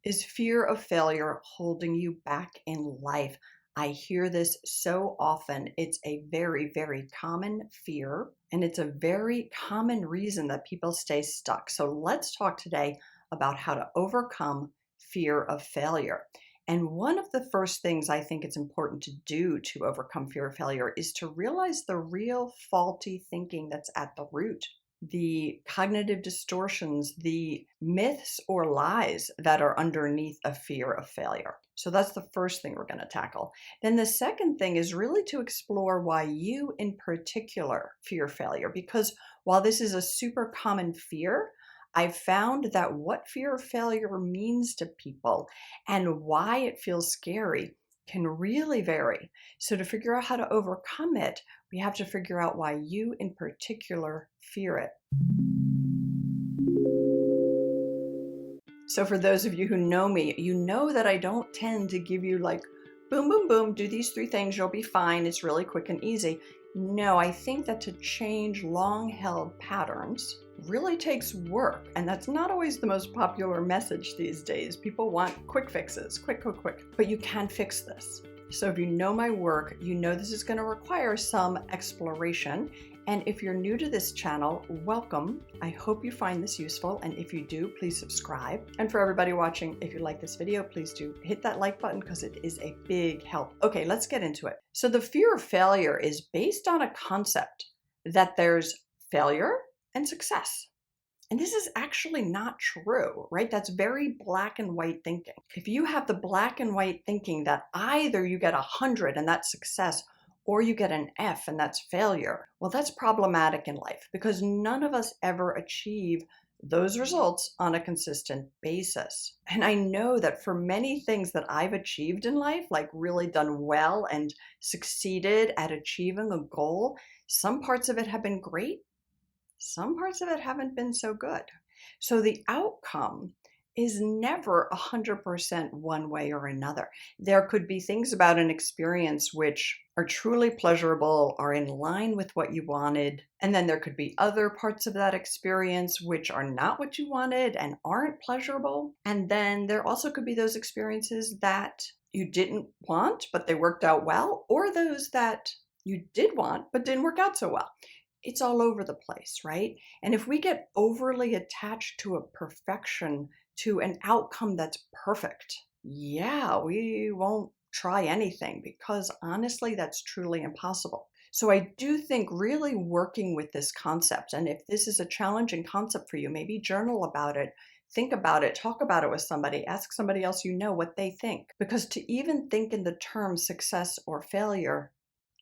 Is fear of failure holding you back in life? I hear this so often. It's a very, very common fear, and it's a very common reason that people stay stuck. So let's talk today about how to overcome fear of failure. And one of the first things I think it's important to do to overcome fear of failure is to realize the real faulty thinking that's at the root, the cognitive distortions, the myths or lies that are underneath a fear of failure. So that's the first thing we're going to tackle. Then the second thing is really to explore why you in particular fear failure, because while this is a super common fear, I've found that what fear of failure means to people and why it feels scary can really vary. So to figure out how to overcome it, we have to figure out why you in particular fear it. So for those of you who know me, you know that I don't tend to give you like, boom, boom, boom, do these 3 things, you'll be fine. It's really quick and easy. No, I think that to change long-held patterns really takes work. And that's not always the most popular message these days. People want quick fixes, quick, quick, quick. But you can fix this. So if you know my work, you know this is going to require some exploration. And if you're new to this channel, welcome. I hope you find this useful. And if you do, please subscribe. And for everybody watching, if you like this video, please do hit that like button because it is a big help. Okay, let's get into it. So the fear of failure is based on a concept that there's failure and success. And this is actually not true, right? That's very black and white thinking. If you have the black and white thinking that either you get 100 and that's success, or you get an F and that's failure, well, that's problematic in life because none of us ever achieve those results on a consistent basis. And I know that for many things that I've achieved in life, like really done well and succeeded at achieving a goal, some parts of it have been great. Some parts of it haven't been so good. So the outcome is never 100% one way or another. There could be things about an experience which are truly pleasurable, are in line with what you wanted. And then there could be other parts of that experience which are not what you wanted and aren't pleasurable. And then there also could be those experiences that you didn't want, but they worked out well, or those that you did want, but didn't work out so well. It's all over the place, right? And if we get overly attached to a perfection, to an outcome that's perfect, yeah, we won't try anything because honestly, that's truly impossible. So I do think really working with this concept, and if this is a challenging concept for you, maybe journal about it, think about it, talk about it with somebody, ask somebody else you know what they think. Because to even think in the terms success or failure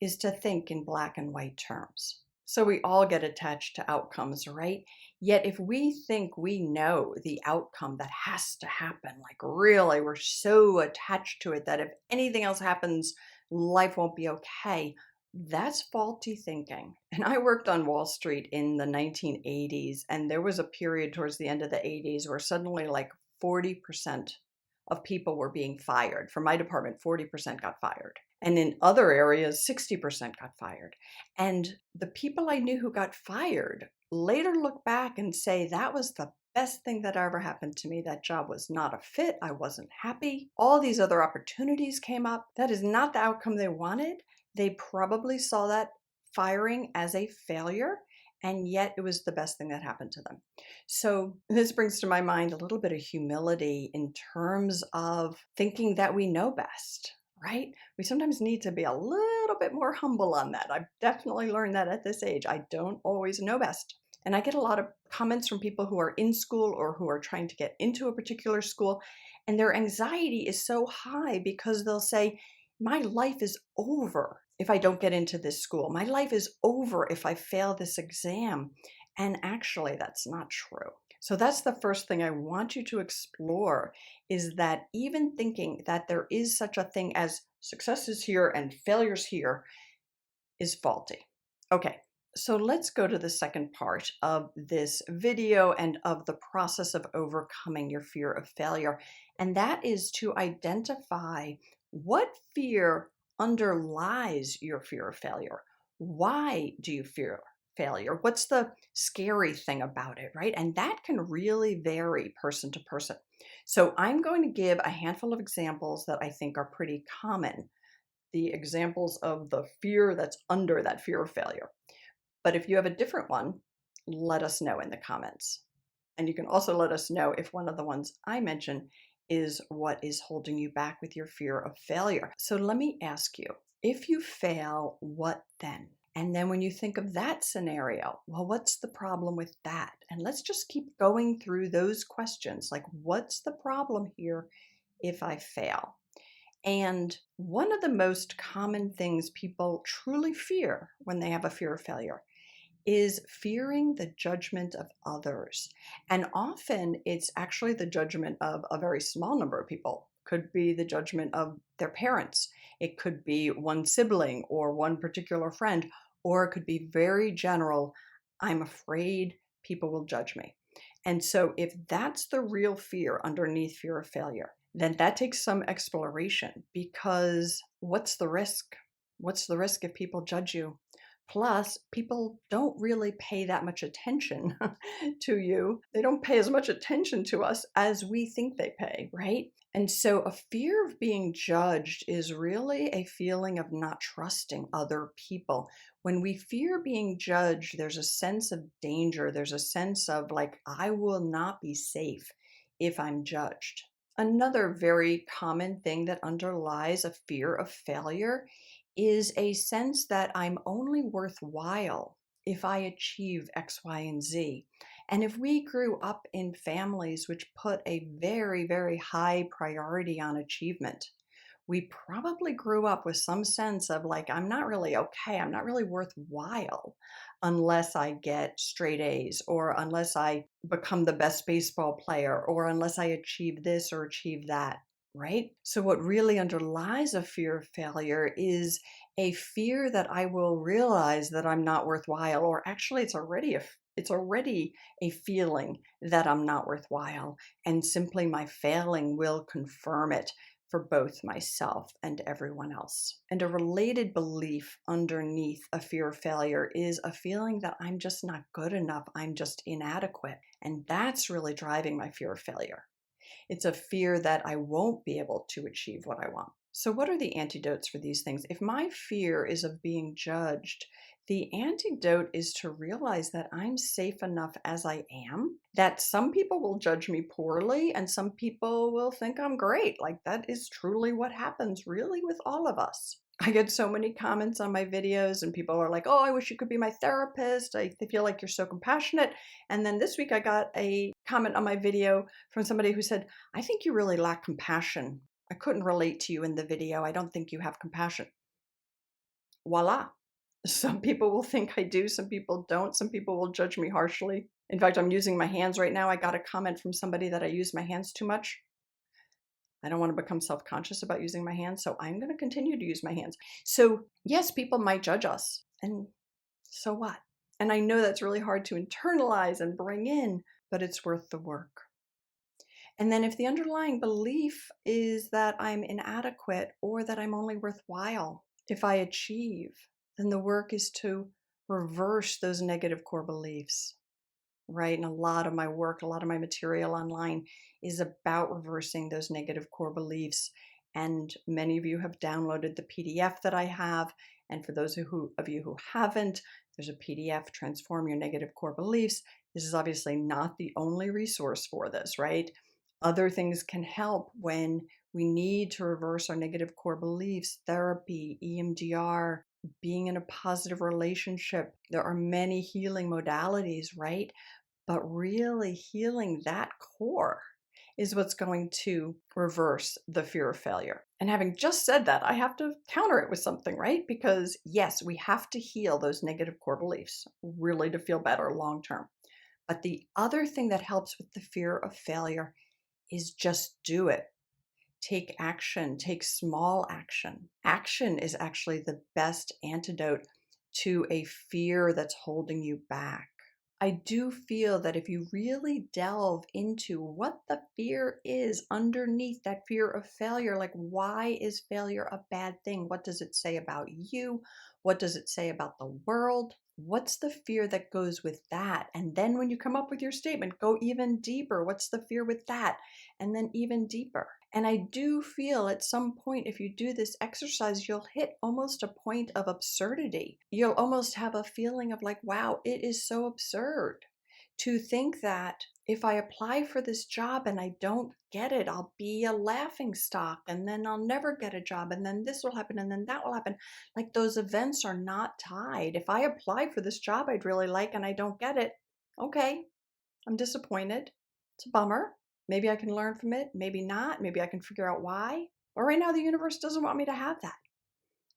is to think in black and white terms. So we all get attached to outcomes, right? Yet if we think we know the outcome that has to happen, like really we're so attached to it that if anything else happens, life won't be okay, that's faulty thinking. And I worked on Wall Street in the 1980s, and there was a period towards the end of the 80s where suddenly like 40% of people were being fired. For my department, 40% got fired. And in other areas, 60% got fired. And the people I knew who got fired later look back and say, that was the best thing that ever happened to me. That job was not a fit. I wasn't happy. All these other opportunities came up. That is not the outcome they wanted. They probably saw that firing as a failure, and yet it was the best thing that happened to them. So this brings to my mind a little bit of humility in terms of thinking that we know best, right? We sometimes need to be a little bit more humble on that. I've definitely learned that at this age. I don't always know best. And I get a lot of comments from people who are in school or who are trying to get into a particular school, and their anxiety is so high because they'll say, my life is over if I don't get into this school. My life is over if I fail this exam. And actually, that's not true. So that's the first thing I want you to explore, is that even thinking that there is such a thing as success is here and failure's here is faulty. Okay, so let's go to the second part of this video and of the process of overcoming your fear of failure. And that is to identify what fear underlies your fear of failure. Why do you fear failure? What's the scary thing about it, right? And that can really vary person to person. So I'm going to give a handful of examples that I think are pretty common, the examples of the fear that's under that fear of failure. But if you have a different one, let us know in the comments. And you can also let us know if one of the ones I mentioned is what is holding you back with your fear of failure. So let me ask you, if you fail, what then? And then when you think of that scenario, well, what's the problem with that? And let's just keep going through those questions. Like, what's the problem here if I fail? And one of the most common things people truly fear when they have a fear of failure is fearing the judgment of others. And often it's actually the judgment of a very small number of people. Could be the judgment of their parents. It could be one sibling or one particular friend, or it could be very general. I'm afraid people will judge me. And so if that's the real fear underneath fear of failure, then that takes some exploration, because what's the risk? What's the risk if people judge you? Plus, people don't really pay that much attention to you. They don't pay as much attention to us as we think they pay, right? And so a fear of being judged is really a feeling of not trusting other people. When we fear being judged, there's a sense of danger. There's a sense of like, I will not be safe if I'm judged. Another very common thing that underlies a fear of failure is a sense that I'm only worthwhile if I achieve X, Y, and Z. And if we grew up in families which put a very, very high priority on achievement, we probably grew up with some sense of like, I'm not really okay, I'm not really worthwhile unless I get straight A's, or unless I become the best baseball player, or unless I achieve this or achieve that, right? So, what really underlies a fear of failure is a fear that I will realize that I'm not worthwhile, or actually, it's already a feeling that I'm not worthwhile, and simply my failing will confirm it for both myself and everyone else. And a related belief underneath a fear of failure is a feeling that I'm just not good enough, I'm just inadequate. And that's really driving my fear of failure. It's a fear that I won't be able to achieve what I want. So, what are the antidotes for these things? If my fear is of being judged, the antidote is to realize that I'm safe enough as I am, that some people will judge me poorly and some people will think I'm great. Like, that is truly what happens, really, with all of us. I get so many comments on my videos, and people are like, oh, I wish you could be my therapist. They feel like you're so compassionate. And then this week I got a comment on my video from somebody who said, I think you really lack compassion. I couldn't relate to you in the video. I don't think you have compassion. Voila. Some people will think I do, some people don't. Some people will judge me harshly. In fact, I'm using my hands right now. I got a comment from somebody that I use my hands too much. I don't want to become self-conscious about using my hands, so I'm going to continue to use my hands. So, yes, people might judge us, and so what? And I know that's really hard to internalize and bring in, but it's worth the work. And then if the underlying belief is that I'm inadequate or that I'm only worthwhile if I achieve, then the work is to reverse those negative core beliefs, right? And a lot of my work, a lot of my material online is about reversing those negative core beliefs. And many of you have downloaded the PDF that I have. And for those of you who haven't, there's a PDF, Transform Your Negative Core Beliefs. This is obviously not the only resource for this, right? Other things can help when we need to reverse our negative core beliefs: therapy, EMDR, being in a positive relationship. There are many healing modalities, right? But really healing that core is what's going to reverse the fear of failure. And having just said that, I have to counter it with something, right? Because yes, we have to heal those negative core beliefs really to feel better long term. But the other thing that helps with the fear of failure is just do it. Take action, take small action. Action is actually the best antidote to a fear that's holding you back. I do feel that if you really delve into what the fear is underneath that fear of failure, like, why is failure a bad thing? What does it say about you? What does it say about the world? What's the fear that goes with that? And then when you come up with your statement, go even deeper. What's the fear with that? And then even deeper. And I do feel at some point, if you do this exercise, you'll hit almost a point of absurdity. You'll almost have a feeling of like, wow, it is so absurd to think that if I apply for this job and I don't get it, I'll be a laughing stock, and then I'll never get a job, and then this will happen, and then that will happen. Like, those events are not tied. If I apply for this job I'd really like and I don't get it, okay, I'm disappointed. It's a bummer. Maybe I can learn from it, maybe not. Maybe I can figure out why. But right now the universe doesn't want me to have that,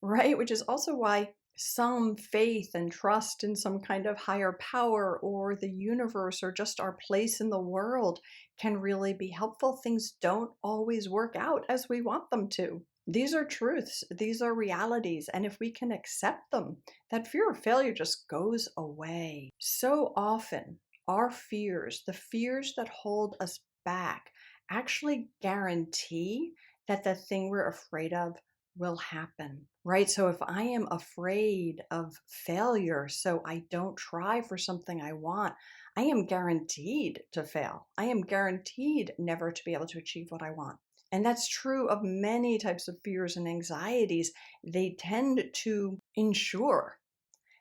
right? Which is also why some faith and trust in some kind of higher power or the universe or just our place in the world can really be helpful. Things don't always work out as we want them to. These are truths, these are realities, and if we can accept them, that fear of failure just goes away. So often, our fears, the fears that hold us back, actually guarantee that the thing we're afraid of will happen, right? So if I am afraid of failure, so I don't try for something I want, I am guaranteed to fail. I am guaranteed never to be able to achieve what I want. And that's true of many types of fears and anxieties. They tend to ensure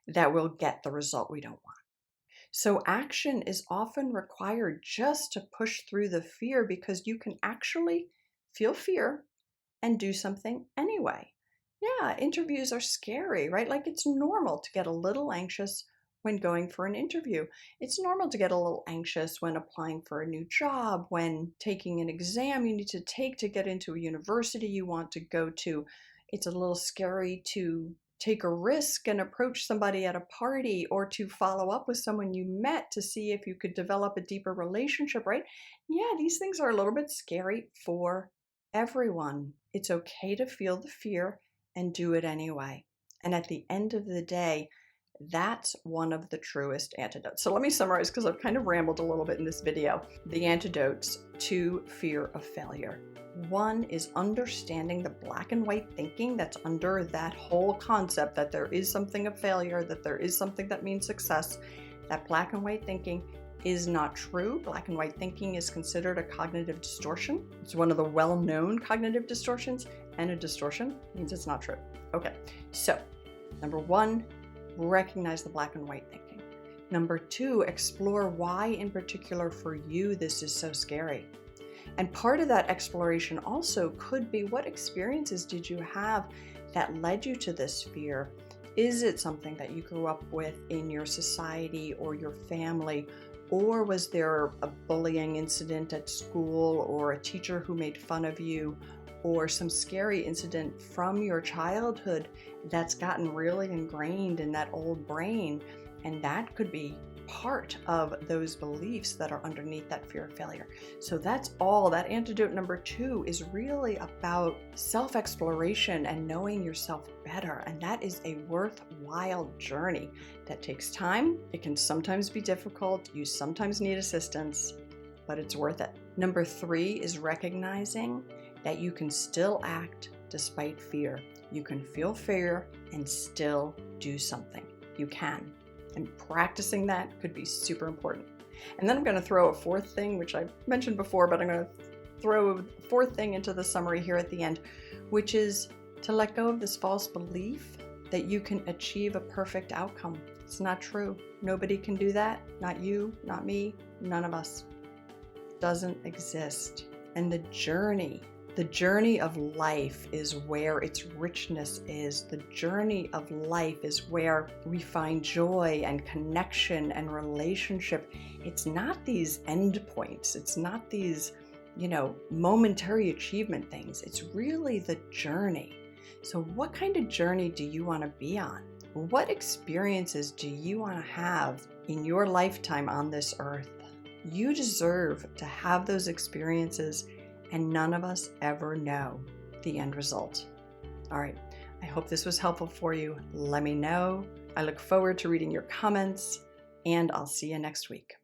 that we'll get the result we don't want. So action is often required just to push through the fear, because you can actually feel fear and do something anyway. Yeah, interviews are scary, right? Like, it's normal to get a little anxious when going for an interview. It's normal to get a little anxious when applying for a new job, when taking an exam you need to take to get into a university you want to go to. It's a little scary to take a risk and approach somebody at a party, or to follow up with someone you met to see if you could develop a deeper relationship, right? Yeah, these things are a little bit scary for everyone. It's okay to feel the fear and do it anyway. And at the end of the day, that's one of the truest antidotes. So let me summarize, because I've kind of rambled a little bit in this video. The antidotes to fear of failure. One is understanding the black and white thinking that's under that whole concept that there is something of failure, that there is something that means success. That black and white thinking is not true. Black and white thinking is considered a cognitive distortion. It's one of the well-known cognitive distortions, and a distortion means it's not true. Okay, so number one, recognize the black and white thinking. Number two, explore why in particular for you this is so scary. And part of that exploration also could be, what experiences did you have that led you to this fear? Is it something that you grew up with in your society or your family? Or was there a bullying incident at school, or a teacher who made fun of you, or some scary incident from your childhood that's gotten really ingrained in that old brain? And that could be part of those beliefs that are underneath that fear of failure. So that's all. That antidote number two is really about self-exploration and knowing yourself better. And that is a worthwhile journey that takes time. It can sometimes be difficult. You sometimes need assistance, but it's worth it. Number three is recognizing that you can still act despite fear. You can feel fear and still do something. You can. And practicing that could be super important. And then I'm going to throw a fourth thing, which I mentioned before, but I'm going to throw a fourth thing into the summary here at the end, which is to let go of this false belief that you can achieve a perfect outcome. It's not true. Nobody can do that. Not you, not me, none of us. It doesn't exist. And the journey of life is where its richness is. The journey of life is where we find joy and connection and relationship. It's not these endpoints. It's not these, momentary achievement things. It's really the journey. So what kind of journey do you want to be on? What experiences do you want to have in your lifetime on this earth? You deserve to have those experiences, and none of us ever know the end result. All right, I hope this was helpful for you. Let me know. I look forward to reading your comments, and I'll see you next week.